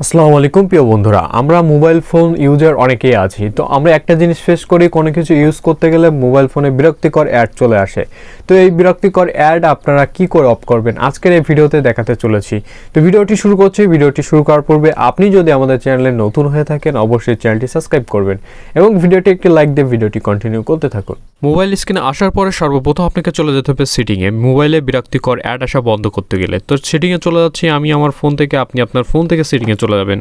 আসসালামু আলাইকুম প্রিয় বন্ধুরা, আমরা মোবাইল ফোন ইউজার অনেকেই আছি। তো আমরা একটা জিনিস ফেস করি, কোনো কিছু ইউজ করতে গেলে মোবাইল ফোনে বিরক্তিকর অ্যাড চলে আসে। তো এই বিরক্তিকর অ্যাড আপনারা কি করে অফ করবেন আজকের এই ভিডিওতে দেখাতে চলেছি। তো ভিডিওটি শুরু করছি। ভিডিওটি শুরু করার পূর্বে আপনি যদি আমাদের চ্যানেলে নতুন হয়ে থাকেন অবশ্যই চ্যানেলটি সাবস্ক্রাইব করবেন এবং ভিডিওটি একটি লাইক দিয়ে ভিডিওটি কন্টিনিউ করতে থাকুন। মোবাইল স্ক্রিনে আসার পরে সর্বপ্রথম আপনাকে চলে যেতে হবে সেটিংয়ে। মোবাইলে বিরক্তিকর অ্যাড আসা বন্ধ করতে গেলে তো সেটিংয়ে চলে যাচ্ছি আমি আমার ফোন থেকে, আপনি আপনার ফোন থেকে সেটিংয়ে চলে যাবেন।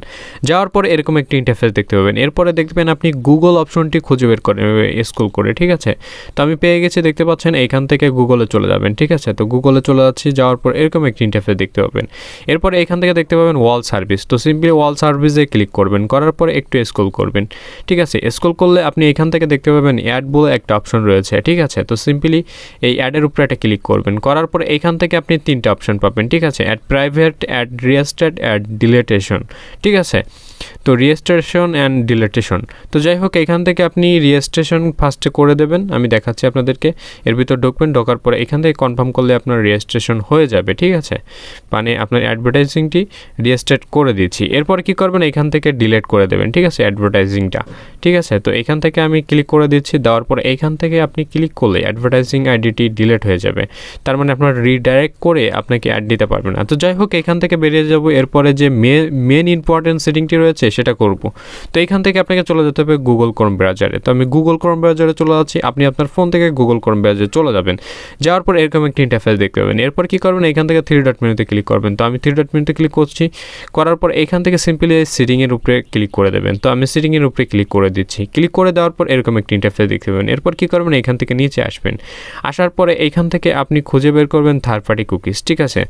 যাওয়ার পরে এরকম একটি ইন্টারফেস দেখতে পাবেন। এরপরে দেখবেন আপনি গুগল অপশনটি খুঁজে বের করে স্ক্রল করে, ঠিক আছে। তো আমি পেয়ে গেছি, দেখতে পাচ্ছেন। এইখান থেকে গুগলে চলে যাবেন, ঠিক আছে। তো গুগলে চলে যাচ্ছি, যাওয়ার পর এরকম একটি ইন্টারফেস দেখতে পাবেন। এরপরে এখান থেকে দেখতে পাবেন ওয়াল সার্ভিস। তো সিম্পলি ওয়াল সার্ভিসে ক্লিক করবেন, করার পরে একটু স্ক্রল করবেন, ঠিক আছে। স্ক্রল করলে আপনি এখান থেকে দেখতে পাবেন অ্যাড বলে একটা অপশন রয়েছে, ঠিক আছে। তো সিম্পলি এই অ্যাডের উপরে একটা ক্লিক করবেন, করার পরে এখান থেকে আপনি তিনটা অপশন পাবেন, ঠিক আছে। Add private, add restart, add deletion, ঠিক আছে। তো রিস্টেশন অ্যান্ড ডিলিটেশন, তো যাই হোক এখান থেকে আপনি রিস্টেশন ফার্স্টে করে দেবেন। আমি দেখাচ্ছি আপনাদেরকে। এর ভিতর ঢুকবেন, ঢোকার পরে এখান থেকে কনফার্ম করলে আপনার রিস্টেশন হয়ে যাবে, ঠিক আছে। মানে আপনার অ্যাডভার্টাইজিংটি রিস্টেট করে দিচ্ছি। এরপর কি করবেন, এখান থেকে ডিলিট করে দেবেন, ঠিক আছে, অ্যাডভার্টাইজিংটা, ঠিক আছে। তো এখান থেকে আমি ক্লিক করে দিচ্ছি। দেওয়ার পরে এইখান থেকে আপনি ক্লিক করলে অ্যাডভার্টাইজিং আইডিটি ডিলিট হয়ে যাবে। তার মানে আপনার রিডাইরেক্ট করে আপনাকে অ্যাড দিতে পারবেন না। তো যাই হোক এখান থেকে বেরিয়ে যাব। এরপরে যে মেন ইম্পর্টেন্ট সেটিংটি রয়েছে সেটা করব। তো এখান থেকে আপনাকে চলে যেতে হবে গুগল ক্রোম ব্রাউজারে। তো আমি গুগল ক্রোম ব্রাউজারে চলে যাচ্ছি। আপনি আপনার ফোন থেকে গুগল ক্রোম ব্রাউজারে চলে যাবেন। যাওয়ার পর এরকম একটি ইন্টারফেস দেখতে পাবেন। এরপর কি করবেন, এখান থেকে থ্রি ডট মেনুতে ক্লিক করবেন। তো আমি থ্রি ডট মেনুতে ক্লিক করছি, করার পর এখান থেকে সিম্পলি সেটিংয়ের উপরে ক্লিক করে দেবেন। তো আমি সেটিংয়ের উপরে ক্লিক করে দিচ্ছি। ক্লিক করে দেওয়ার পর এরকম একটি ইন্টারফেস দেখতে পাবেন। এরপর কি করবেন, এখান থেকে নিচে আসবেন। আসার পরে এইখান থেকে আপনি খুঁজে বের করবেন থার্ড পার্টি কুকিজ, ঠিক আছে।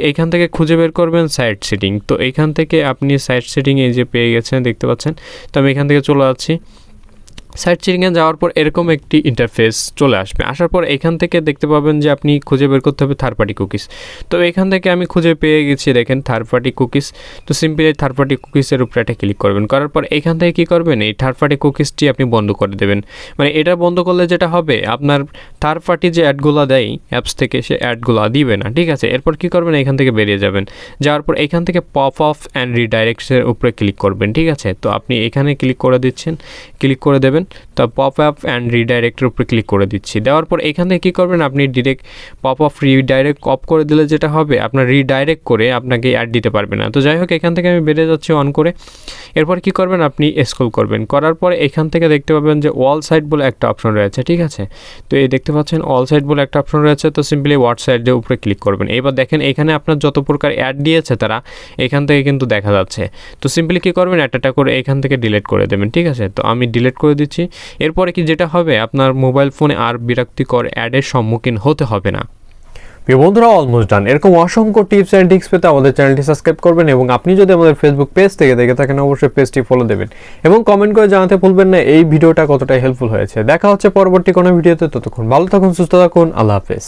এইখান থেকে খুঁজে বের করবেন সাইট সেটিং। তো এইখান থেকে আপনি সাইট সেটিং এই যে পেয়ে গেছেন, দেখতে পাচ্ছেন। তো আমি এখান থেকে চলে যাচ্ছি। সাইট সেটিংয়ে যাওয়ার পর এরকম একটি ইন্টারফেস চলে আসবে। আসার পর এখান থেকে দেখতে পাবেন যে আপনি খুঁজে বের করতে হবে থার্ড পার্টি কুকিজ। তো এখান থেকে আমি খুঁজে পেয়ে গেছি, দেখেন থার্ড পার্টি কুকিজ। তো সিম্পলি থার্ড পার্টি কুকিজের উপরে একটা ক্লিক করবেন, করার পর এখান থেকে কী করবেন, এই থার্ড পার্টি কুকিজটি আপনি বন্ধ করে দেবেন। মানে এটা বন্ধ করলে যেটা হবে, আপনার থার্ড পার্টি যে অ্যাডগুলো দেয় অ্যাপস থেকে, সে অ্যাডগুলো দিবে না, ঠিক আছে। এরপর কী করবেন, এখান থেকে বেরিয়ে যাবেন। যাওয়ার পর এখান থেকে পপ অফ অ্যান্ড রিডাইরেক্টের উপরে ক্লিক করবেন, ঠিক আছে। তো আপনি এখানে ক্লিক করে দিচ্ছেন, ক্লিক করে দেবেন। তো পপ আপ অ্যান্ড রিডাইরেক্টের উপরে ক্লিক করে দিচ্ছি। দেওয়ার পর এখান থেকে কী করবেন, আপনি direct pop of redirect of করে দিলে যেটা হবে, আপনার রিডাইরেক্ট করে আপনাকে অ্যাড দিতে পারবে না। তো যাই হোক এখান থেকে আমি বেরিয়ে যাচ্ছি অন করে। এরপর কি করবেন, আপনি স্ক্রল করবেন, করার পরে এখান থেকে দেখতে পাবেন যে অল সাইট বলে একটা অপশন রয়েছে, ঠিক আছে। তো এই দেখতে পাচ্ছেন অল সাইট বলে একটা অপশন রয়েছে। তো সিম্পলি ওয়াট সাইডের উপরে ক্লিক করবেন। এবার দেখেন এখানে আপনার যত প্রকার অ্যাড দিয়েছে তারা এখান থেকে কিন্তু দেখা যাচ্ছে। তো সিম্পলি কী করবেন, একটা করে এখান থেকে ডিলিট করে দেবেন, ঠিক আছে। তো আমি ডিলিট করে দিচ্ছি। এরপরে কি যেটা হবে, আপনার মোবাইল ফোনে আর বিরক্তিকর অ্যাডের সম্মুখীন হতে হবে না। প্রিয় বন্ধুরা, অলমোস্ট ডান। এরকম অসংখ্য টিপস অ্যান্ড ট্রিক্স পেতে আমাদের চ্যানেলটি সাবস্ক্রাইব করবেন এবং আপনি যদি আমাদের ফেসবুক পেজ থেকে দেখে থাকেন অবশ্যই পেজটি ফলো দেবেন এবং কমেন্ট করে জানাতে ভুলবেন না এই ভিডিওটা কতটা হেল্পফুল হয়েছে। দেখা হচ্ছে পরবর্তী কোনো ভিডিওতে। ততক্ষণ ভালো থাকুন, সুস্থ থাকুন, আল্লাহ হাফেজ।